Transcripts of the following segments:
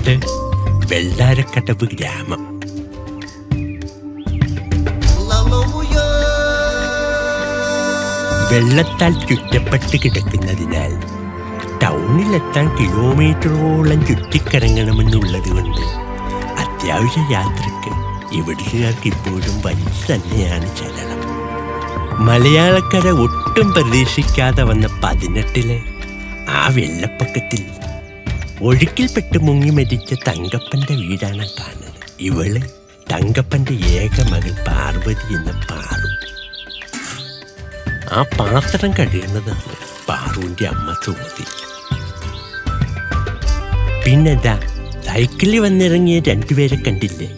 പാലക്കാട് വെള്ളാരക്കടവ് ഗ്രാമം. വെള്ളത്താൽ ചുറ്റപ്പെട്ട് കിടക്കുന്നതിനാൽ ടൗണിലെത്താൻ കിലോമീറ്ററോളം ചുറ്റിക്കറങ്ങണമെന്നുള്ളത് കൊണ്ട് അത്യാവശ്യ യാത്രയ്ക്ക് ഇവിടുത്തുകാർക്ക് ഇപ്പോഴും വലിയ തന്നെയാണ് ചലനം. മലയാളക്കര ഒട്ടും പ്രതീക്ഷിക്കാതെ വന്ന 18-ലെ ആ വെള്ളപ്പൊക്കത്തിൽ ഒഴുക്കിൽപ്പെട്ട് മുങ്ങി മരിച്ച തങ്കപ്പൻ്റെ വീടാണ് കാണുന്നത്. ഇവള് തങ്കപ്പൻ്റെ ഏക മകൾ പാർവതി എന്ന പാറു. ആ പാത്രം കഴിയുന്നതാണ് പാറുവിൻ്റെ അമ്മ സുമതി. പിന്നെന്താ സൈക്കിളിൽ വന്നിറങ്ങിയ രണ്ടുപേരെ കണ്ടില്ലേ?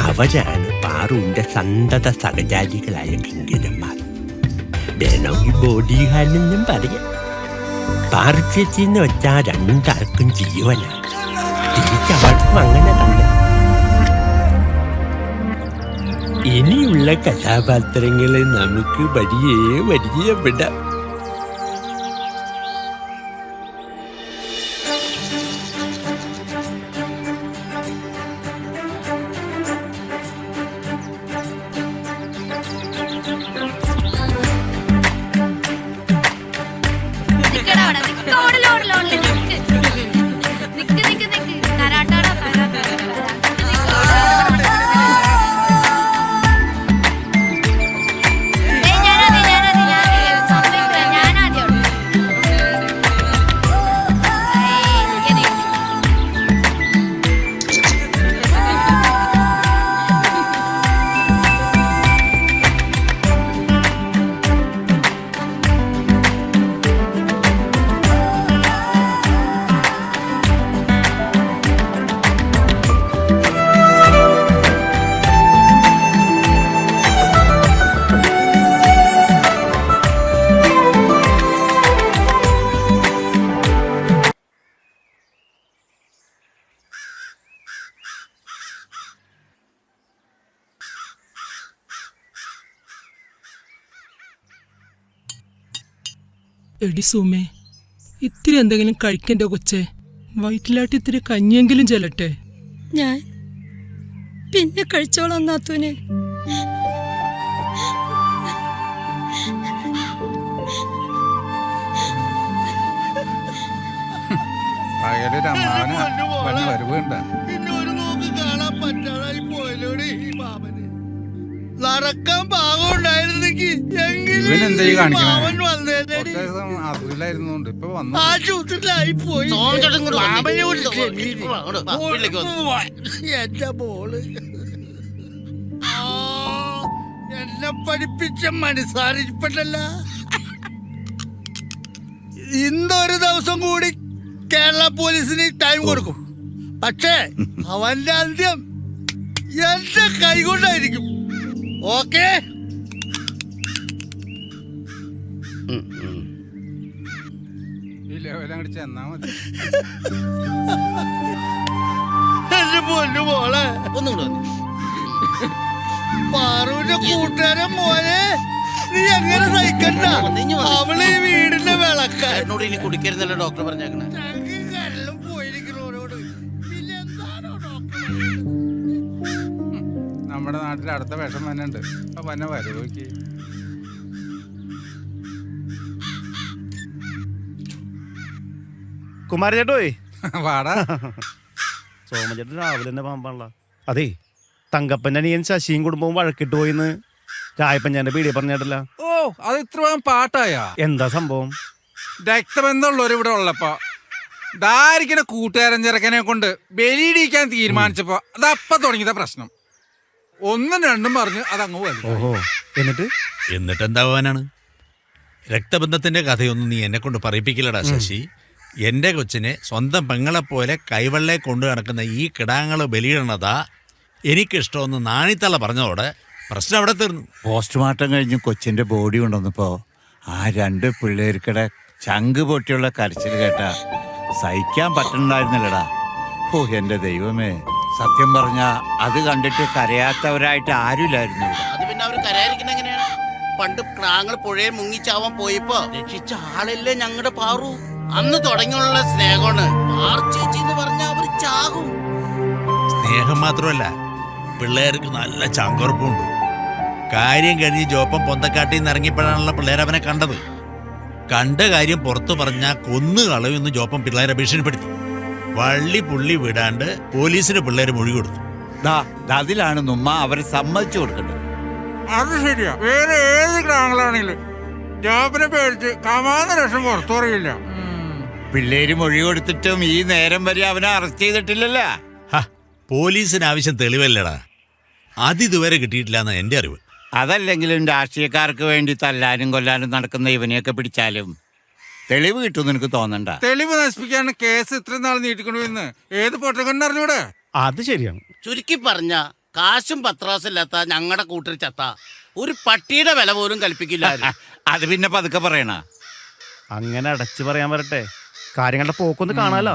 അവരാണ് പാറുവിൻ്റെ സന്തത സഹചാരികളായ കിങ്കരന്മാർ. വേണമെങ്കിൽ ബോഡി ഗാർഡെന്നും പറയാം. പാറു ചേച്ചിന്ന് വെച്ചാൽ രണ്ടാൾക്കും ജീവനാണ്. തിരിച്ചവർക്കും അങ്ങനെ തന്നെ. ഇനിയുള്ള കഥാപാത്രങ്ങളെ നമുക്ക് വഴിയേ പരിചയപ്പെടാം. എടി സുമേ, ഇത്തിരി എന്തെങ്കിലും കഴിക്കണ്ടേ കൊച്ചേ? വയറ്റിലാട്ടി ഇത്തിരി കഞ്ഞിയെങ്കിലും ചെല്ലട്ടെ. ഞാൻ പിന്നെ കഴിച്ചോളാം നാത്തൂനെ. നടക്കാൻ പാകമുണ്ടായിരുന്നെങ്കിൽ ആശുപത്രിയിലായി പോയി. എന്റെ മോള് എന്നെ പഠിപ്പിച്ച മനസ്സാരിപ്പല്ല. ഇന്നൊരു ദിവസം കൂടി കേരള പോലീസിന് ടൈം കൊടുക്കും. പക്ഷേ അവന്റെ അന്ത്യം എന്റെ കൈകൊണ്ടായിരിക്കും. ഓക്കേ? എന്റെ പൊന്നു മോളെ, പാറുവിന്റെ കൂട്ടുകാരൻ മോനെ, നീ എങ്ങനെ സഹിക്കണ്ട? അവള് ഈ വീടിന്റെ വിളക്കാരനോട് ഇനി കുടിക്കരുന്നല്ലോ ഡോക്ടർ പറഞ്ഞേക്കണേ. കരലും പോയിരിക്കണോരോട് പിന്നെന്താണോ ഡോക്ടർ? നമ്മുടെ നാട്ടിൽ അടുത്ത വിഷം തന്നെ ഉണ്ട്. അപ്പൊ തന്നെ വരും നോക്കി. കുമാരചേട്ടോയ് വാടാ. സോമചേട്ടൻ രാവിലെ തന്നെ പാമ്പാണല്ല. അതെ, തങ്കപ്പൻ്റെ അനിയൻ ശശിയും കുടുംബവും വഴക്കിട്ട് പോയിന്ന് രായപ്പഞ്ചാന്റെ പീടിയെ പറഞ്ഞേട്ടല്ല. ഓ, അത് ഇത്ര പാട്ടായ എന്താ സംഭവം? രക്തബന്ധമുള്ളവർ ഇവിടെ ഉള്ളപ്പോ ദാരിക്കുന്ന കൂട്ടുകാരൻ ചെറുക്കനെ കൊണ്ട് ബലിയിടിക്കാൻ തീരുമാനിച്ചപ്പോ അതപ്പ തുടങ്ങിയത പ്രശ്നം. ഒന്നും രണ്ടും പറഞ്ഞ് അതങ്ങ് വരും. ഓഹോ, എന്നിട്ട് എന്താവാനാണ്? രക്തബന്ധത്തിന്റെ കഥയൊന്നും നീ എന്നെ കൊണ്ട് പറയിപ്പിക്കില്ലടാ ശശി. എന്റെ കൊച്ചിനെ സ്വന്തം പെങ്ങളെപ്പോലെ കൈവെള്ളെ കൊണ്ടു നടക്കുന്ന ഈ കിടാങ്ങള് ബലിയിടണതാ എനിക്കിഷ്ടമെന്ന് നാണിത്തള്ള പറഞ്ഞതോടെ പ്രശ്നം അവിടെ തീർന്നു. പോസ്റ്റ്മോർട്ടം കഴിഞ്ഞ് കൊച്ചിന്റെ ബോഡി കൊണ്ടുവന്നപ്പോ ആ 2 പിള്ളേർക്കിടെ ചങ്ക് പൊട്ടിയുള്ള കരച്ചിൽ കേട്ടാ സഹിക്കാൻ പറ്റണ്ടായിരുന്നില്ലടാ. ഓ എന്റെ ദൈവമേ, സത്യം പറഞ്ഞ അത് കണ്ടിട്ട് കരയാത്തവരായിട്ട് ആരുമില്ലായിരുന്നു. അത് പിന്നെ അവർ കരയാതിരിക്കുന്ന എങ്ങനെയാണ്? പണ്ട് ക്രാങ്ങൾ പുഴയിൽ മുങ്ങിച്ചാവാൻ പോയപ്പോ രക്ഷിച്ച ആളല്ലേ ഞങ്ങളുടെ പാറു. അന്ന് തുടങ്ങിയുള്ള സ്നേഹമാണ്. ആർച്ചേച്ചി എന്ന് പറഞ്ഞ അവര് ചാകും. സ്നേഹം മാത്രമല്ല, പിള്ളേർക്ക് നല്ല ചങ്കുറപ്പുണ്ട്. കാര്യം കഴിഞ്ഞ് ജോപ്പം പൊന്തക്കാട്ടിൽ നിന്ന് ഇറങ്ങിയപ്പോഴാണല്ലോ പിള്ളേർ അവനെ കണ്ടത്. കണ്ട കാര്യം പുറത്തു പറഞ്ഞാൽ കൊന്നു കളയുമെന്ന് ജോപ്പം പിള്ളേരെ ഭീഷണിപ്പെടുത്തി. വള്ളി പുള്ളി വിടാണ്ട് പോലീസിന് പിള്ളേർ മൊഴി കൊടുത്തു. അതിലാണ് നുമ്മ അവരെ സമ്മതിച്ചു കൊടുക്കേണ്ടത്. അത് ശരിയാ. വേറെ ഏത് ഗ്രാമങ്ങളാണെങ്കിലും ജോബിനെ പേടിച്ച് കമാന്ന രസം പുറത്തു പറയില്ല. പിള്ളേര് മൊഴി കൊടുത്തിട്ടും ഈ നേരം വരെ അവനെ അറസ്റ്റ് ചെയ്തിട്ടില്ലല്ലോ. പോലീസിന് ആവശ്യം തെളിവല്ലടാ. അതിതുവരെ കിട്ടിയിട്ടില്ല എന്ന് എൻ്റെ അറിവ്. അതല്ലെങ്കിലും രാഷ്ട്രീയക്കാർക്ക് വേണ്ടി തല്ലാനും കൊല്ലാനും നടക്കുന്ന ഇവനെയൊക്കെ പിടിച്ചാലും തെളിവ് കിട്ടുമെന്ന് എനിക്ക് തോന്നണ്ട. തെളിവ് നശിപ്പിക്കാണ് കേസ് ഇത്രയും നാൾ നീട്ടിക്കൊണ്ടുവന്ന് ഏത് പൊട്ടക്കണ്ണറിഞ്ഞൂടെ? അത് ശരിയാണ്. ചുരുക്കി പറഞ്ഞ കാശും പത്രാസില്ലാത്ത ഞങ്ങളുടെ കൂട്ടർ ചത്ത ഒരു പട്ടിയുടെ വില പോലും കൽപ്പിക്കില്ല. അത് പിന്നെ പതുക്കെ പറയണ. അങ്ങനെ അടച്ചു പറയാൻ വരട്ടെ, കാര്യങ്ങളുടെ പോക്കൊന്ന് കാണാലോ.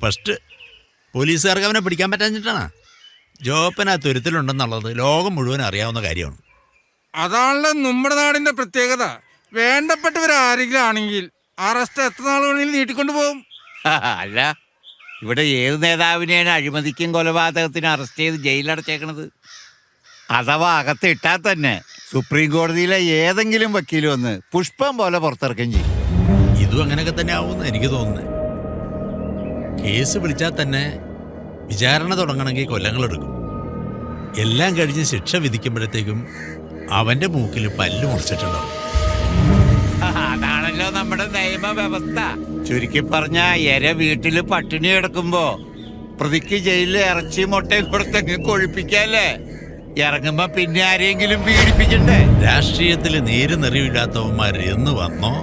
ഫസ്റ്റ് പോലീസുകാർക്ക് അവനെ പിടിക്കാൻ പറ്റാഞ്ഞിട്ടാണ്. ജോപ്പൻ ആ തുരുത്തിലുണ്ടെന്നുള്ളത് ലോകം മുഴുവൻ അറിയാവുന്ന കാര്യമാണ്. അതാണല്ലോ നമ്മുടെ നാടിന്റെ പ്രത്യേകത. വേണ്ടപ്പെട്ടവരാരെങ്കിലും ആണെങ്കിൽ അറസ്റ്റ് എത്ര നാൾ വേണമെങ്കിലും നീട്ടിക്കൊണ്ടു പോകും. അല്ല, ഇവിടെ ഏത് നേതാവിനെയാണ് അഴിമതിക്കും കൊലപാതകത്തിനും അറസ്റ്റ് ചെയ്ത് ജയിലിലടച്ചേക്കണത്? അഥവാ അകത്തിട്ടാൽ തന്നെ സുപ്രീം കോടതിയിലെ ഏതെങ്കിലും വക്കീൽ വന്ന് പുഷ്പം പോലെ പുറത്തിറക്കുകയും ചെയ്യും. ഇതും അങ്ങനെയൊക്കെ തന്നെ ആവുമെന്ന് എനിക്ക് തോന്നുന്നത്. കേസ് വിളിച്ചാൽ തന്നെ വിചാരണ തുടങ്ങണമെങ്കിൽ കൊല്ലങ്ങളെടുക്കും. എല്ലാം കഴിഞ്ഞ് ശിക്ഷ വിധിക്കുമ്പോഴത്തേക്കും അവൻ്റെ മൂക്കിൽ പല്ല് മുറിച്ചിട്ടുണ്ടാവും. അതാണല്ലോ നമ്മുടെ നിയമവ്യവസ്ഥ. ചുരുക്കി പറഞ്ഞ എര വീട്ടില് പട്ടിണി കിടക്കുമ്പോ പ്രതിക്ക് ജയിലിൽ ഇറച്ചി മുട്ടയും കൊടുത്തെങ്കിൽ കൊഴിപ്പിക്കല്ലേ. ഇറങ്ങുമ്പോ പിന്നെ ആരെങ്കിലും പീഡിപ്പിക്കണ്ടേ? രാഷ്ട്രീയത്തിൽ നേര് നെറിവില്ലാത്തവന്മാർ എന്ന് വന്നോ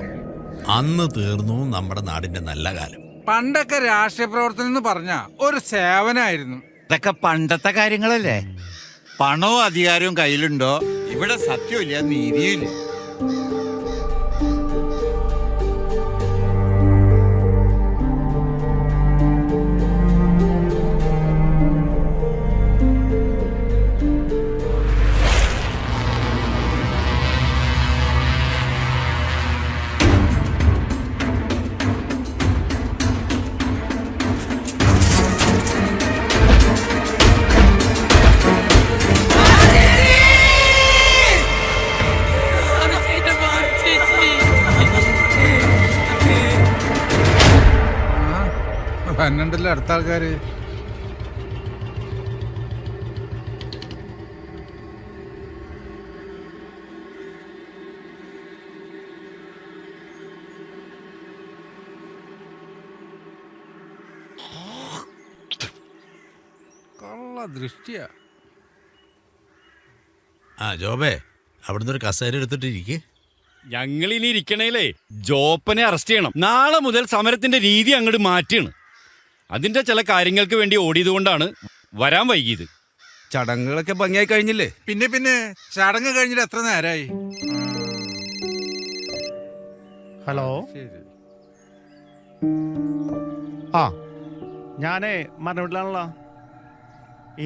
അന്ന് തീർന്നു നമ്മുടെ നാടിന്റെ നല്ല കാലം. പണ്ടൊക്കെ രാഷ്ട്രീയ പ്രവർത്തനം എന്ന് പറഞ്ഞ ഒരു സേവനായിരുന്നു. ഇതൊക്കെ പണ്ടത്തെ കാര്യങ്ങളല്ലേ. പണവും അധികാരവും കയ്യിലുണ്ടോ ഇവിടെ സത്യമില്ല, നീതിയില്ല. പന്നണ്ടല്ലോ അടുത്ത ആൾക്കാര്. കള്ള ദൃഷ്ടിയാ. ജോബേ, അവിടുന്ന് ഒരു കസേര എടുത്തിട്ടിരിക്കേ. ഞങ്ങളിനി ഇരിക്കണേലേ ജോപ്പനെ അറസ്റ്റ് ചെയ്യണം. നാളെ മുതൽ സമരത്തിന്റെ രീതി അങ്ങോട്ട് മാറ്റിയാണ്. അതിന്റെ ചില കാര്യങ്ങൾക്ക് വേണ്ടി ഓടിയത് കൊണ്ടാണ് വരാൻ വൈകിയത്. ചടങ്ങുകളൊക്കെ ഭംഗിയായി കഴിഞ്ഞില്ലേ? പിന്നെ ചടങ്ങ് കഴിഞ്ഞിട്ട് എത്ര നേരമായി? ഹലോ. ഞാനേ മരണവീട്ടിലാണല്ലോ.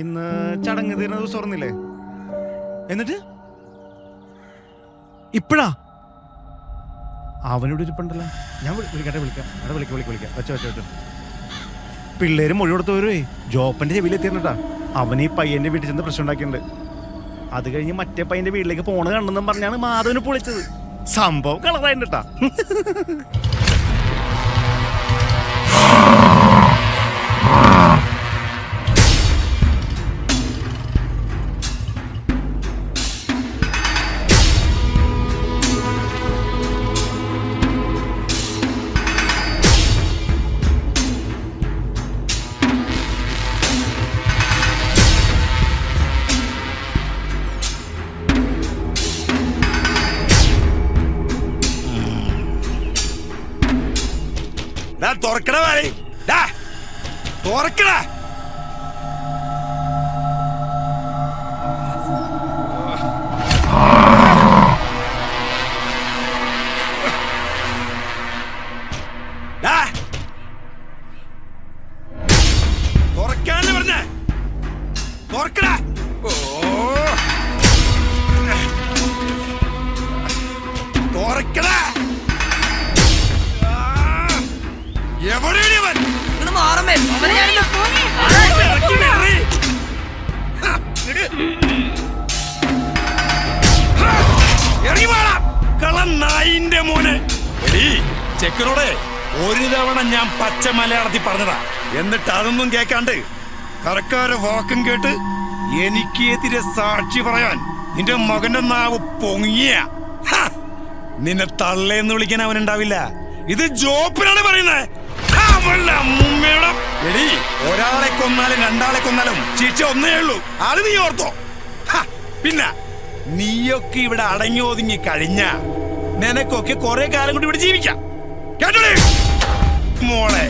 ഇന്ന് ചടങ്ങ് തീരുന്ന ദിവസം ഓർന്നില്ലേ? എന്നിട്ട് ഇപ്പഴാ അവനോട് ഇരിപ്പുണ്ടല്ലോ. ഞാൻ വിളിക്കാം. വെച്ചോ. പിള്ളേര് മൊഴി കൊടുത്തവരുവേ ജോപ്പന്റെ ചെവിയിലെത്തിയിരുന്നിട്ടാ. അവൻ ഈ പയ്യന്റെ വീട്ടിൽ ചെന്ന് പ്രശ്നം ഉണ്ടാക്കിയിട്ടുണ്ട്. അത് കഴിഞ്ഞ് മറ്റേ പയ്യന്റെ വീട്ടിലേക്ക് പോണ കണ്ടെന്നും പറഞ്ഞാണ് മാധവന് പൊളിച്ചത്. സംഭവം കളറായിട്ടാ. തുറക്കണ തുറക്കണ. തുറക്കാന്ന് പറഞ്ഞ തുറക്കണ. തുറക്കണ. നായിന്റെ മോനെ ചെക്കനോടെ ഒരു തവണ ഞാൻ പച്ച മലയാളത്തിൽ പറഞ്ഞതാ, എന്നിട്ട് അതൊന്നും കേക്കാണ്ട് കരക്കാരെ വാക്കും കേട്ട് എനിക്ക് എതിരെ സാക്ഷി പറയാൻ നിന്റെ മകന്റെ നാവ് പൊങ്ങിയ നിന്നെ തള്ളേന്ന് വിളിക്കാൻ അവനുണ്ടാവില്ല. ഇത് ജോപ്പിനാണ് പറയുന്നത്. എടി, ഒരാളെ കൊന്നാലും രണ്ടാളെ കൊന്നാലും ശിക്ഷ ഒന്നേ ഉള്ളൂ, അത് നീ ഓർത്തോ. പിന്നെ നീയൊക്കെ ഇവിടെ അടങ്ങി ഒതുങ്ങി കഴിഞ്ഞ നിനക്കൊക്കെ കുറെ കാലം കൊണ്ട് ഇവിടെ ജീവിക്കാം. കേട്ടോളേ മോളെ.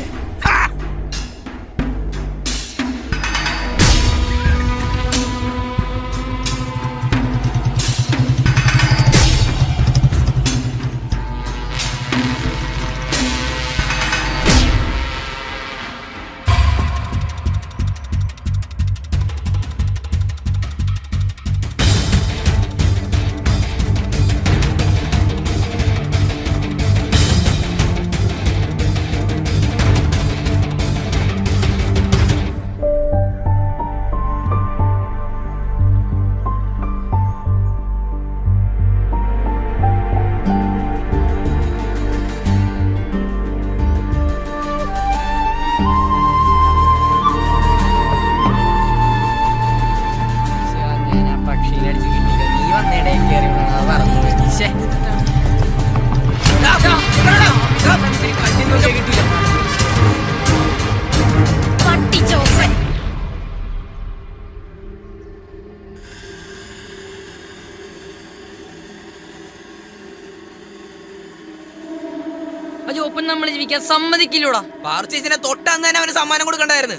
ഒപ്പം നമ്മൾ ജീവിക്കാൻ സമ്മതിക്കില്ലൂടാ. പാർച്ചേസിനെ തൊട്ടാന്ന് തന്നെ അവന് സമ്മാനം കൊടുക്കണ്ടായിരുന്നു.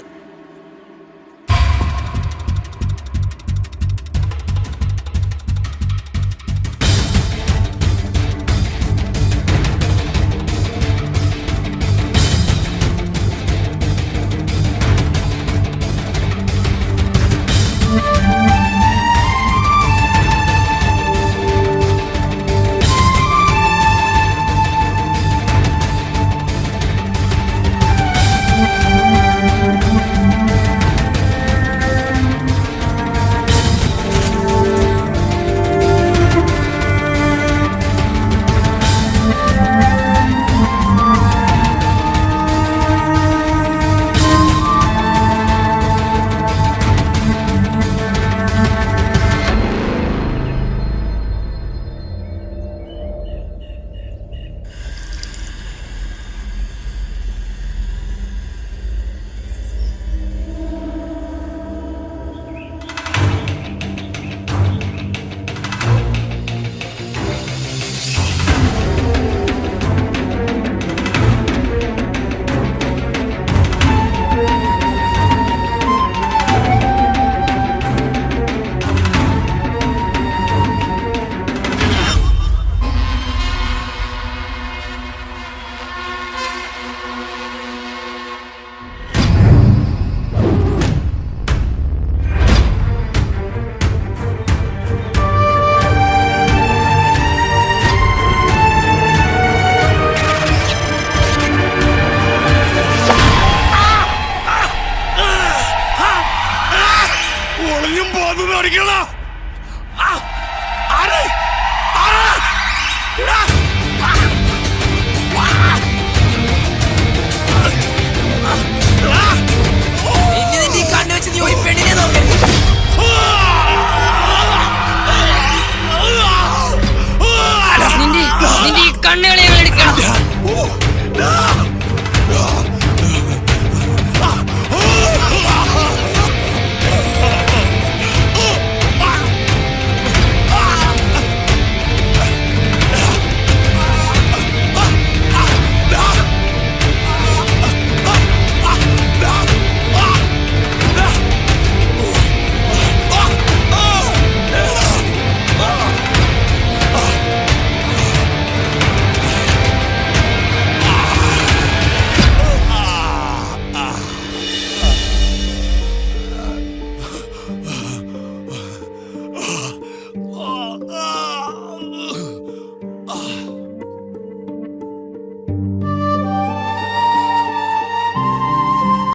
നിന്റെ ഈ കണ്ണുകളെ എടുക്കണം.